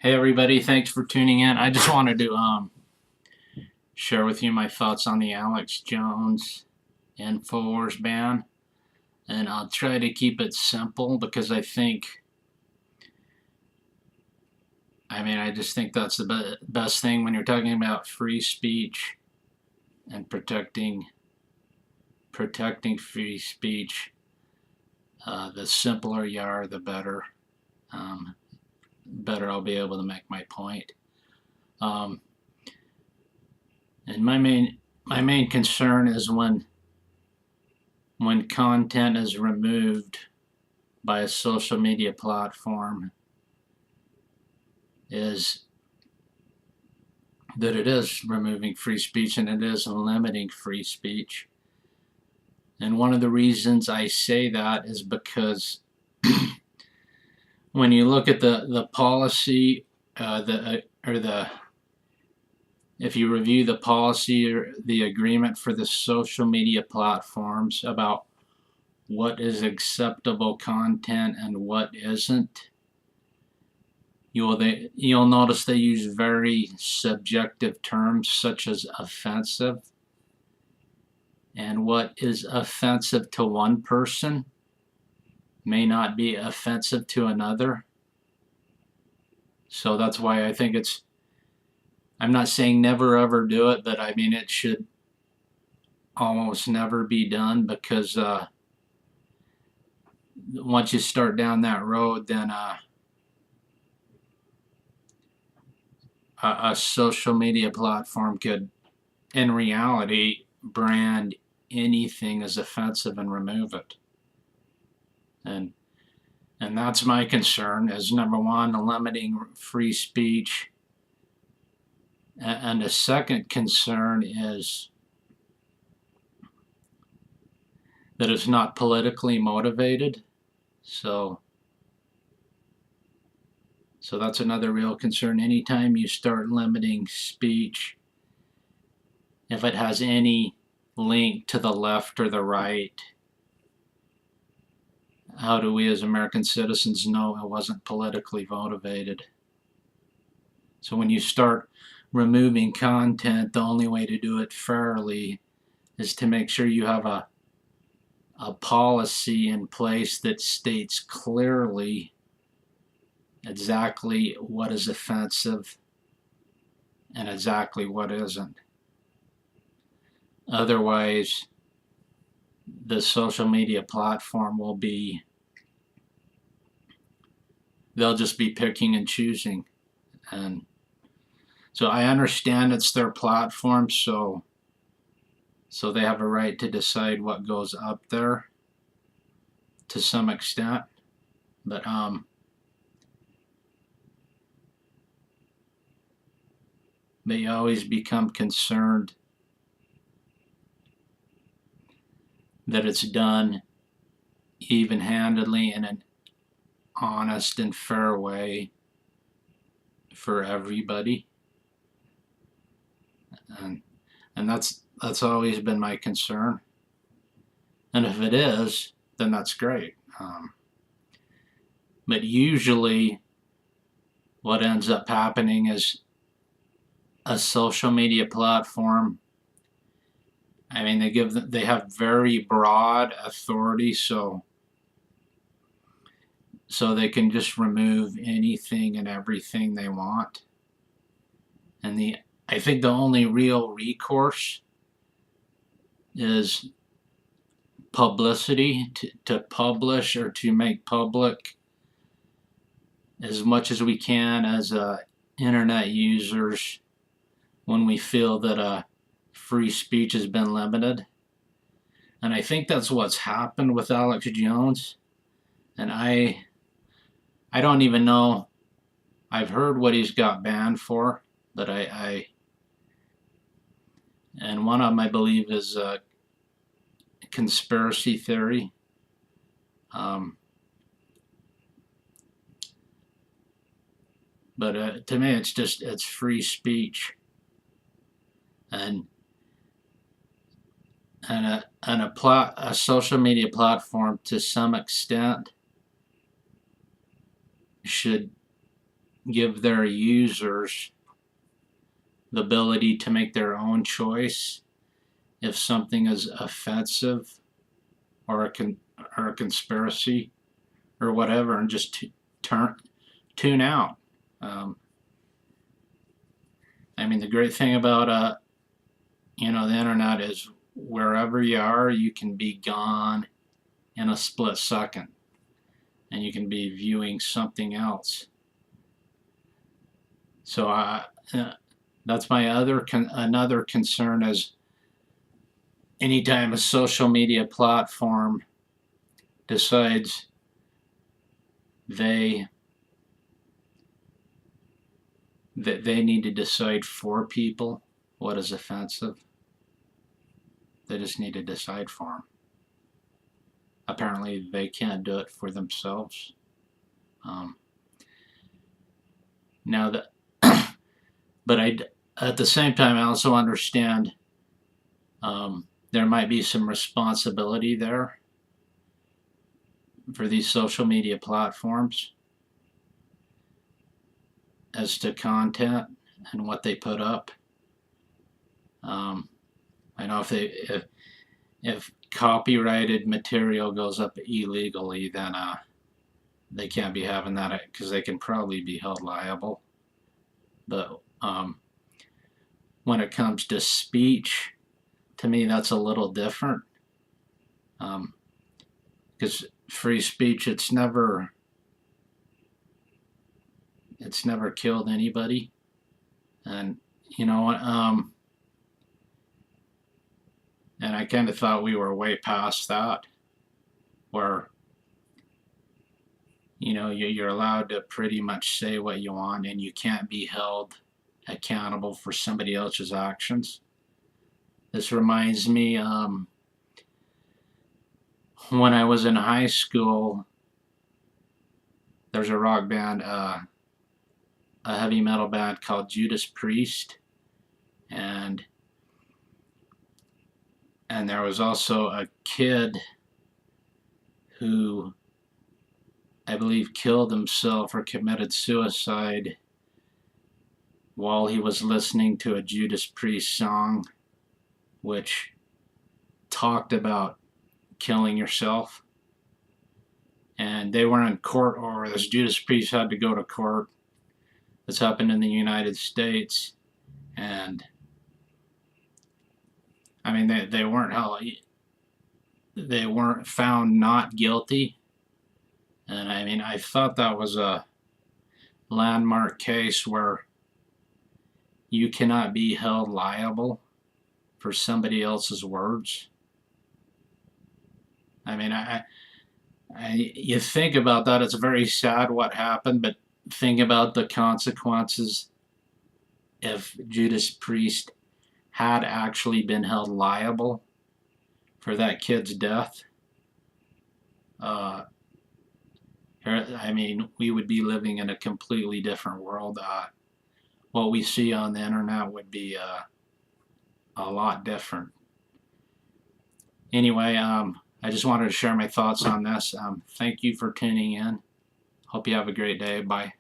Hey everybody, thanks for tuning in. I just wanted to share with you my thoughts on the Alex Jones InfoWars ban, and I'll try to keep it simple because I just think that's the best thing when you're talking about free speech and protecting free speech. The simpler you are, the better. Um, Better I'll be able to make my point. Um, and my main concern is when content is removed by a social media platform is that it is removing free speech and it is limiting free speech. And one of the reasons I say that is because when you look at the policy, if you review the policy or the agreement for the social media platforms about what is acceptable content and what isn't, you'll notice they use very subjective terms such as offensive. And what is offensive to one person may not be offensive to another. So that's why I think I'm not saying never ever do it, but I mean it should almost never be done because once you start down that road, then a social media platform could, in reality, brand anything as offensive and remove it. And that's my concern is number one, limiting free speech. And a second concern is that it's not politically motivated. So that's another real concern. Anytime you start limiting speech, if it has any link to the left or the right, how do we as American citizens know it wasn't politically motivated? So when you start removing content, the only way to do it fairly is to make sure you have a policy in place that states clearly exactly what is offensive and exactly what isn't. Otherwise, the social media platform they'll just be picking and choosing. And so I understand it's their platform, so they have a right to decide what goes up there to some extent. But you always become concerned that it's done even-handedly in an honest and fair way for everybody. And that's always been my concern. And if it is, then that's great. But usually what ends up happening is a social media platform, I mean, they have very broad authority, so they can just remove anything and everything they want. And I think the only real recourse is publicity, to publish or to make public as much as we can as internet users when we feel that free speech has been limited. And I think that's what's happened with Alex Jones. And I don't even know. I've heard what he's got banned for, but and one of them I believe is conspiracy theory. But to me, it's free speech, and a social media platform to some extent should give their users the ability to make their own choice if something is offensive or a conspiracy or whatever, and just tune out. I mean, the great thing about the internet is wherever you are, you can be gone in a split second, and you can be viewing something else. So that's my another concern is anytime a social media platform decides they need to decide for people what is offensive, they just need to decide for them. Apparently they can't do it for themselves. Now that but at the same time I also understand there might be some responsibility there for these social media platforms as to content and what they put up. I know if copyrighted material goes up illegally, then they can't be having that because they can probably be held liable. But when it comes to speech, to me that's a little different, because free speech, it's never killed anybody. And you know, and I kind of thought we were way past that, where you're allowed to pretty much say what you want and you can't be held accountable for somebody else's actions. This reminds me, when I was in high school, there's a rock band, a heavy metal band called Judas Priest, and there was also a kid who I believe killed himself or committed suicide while he was listening to a Judas Priest song which talked about killing yourself. And they were in court over this. Judas Priest had to go to court. This happened in the United States, and I mean they weren't found not guilty. And I mean, I thought that was a landmark case where you cannot be held liable for somebody else's words. I mean, you think about that, it's very sad what happened, but think about the consequences if Judas Priest had actually been held liable for that kid's death. I mean, we would be living in a completely different world. What we see on the internet would be a lot different. Anyway, I just wanted to share my thoughts on this. Thank you for tuning in. Hope you have a great day. Bye.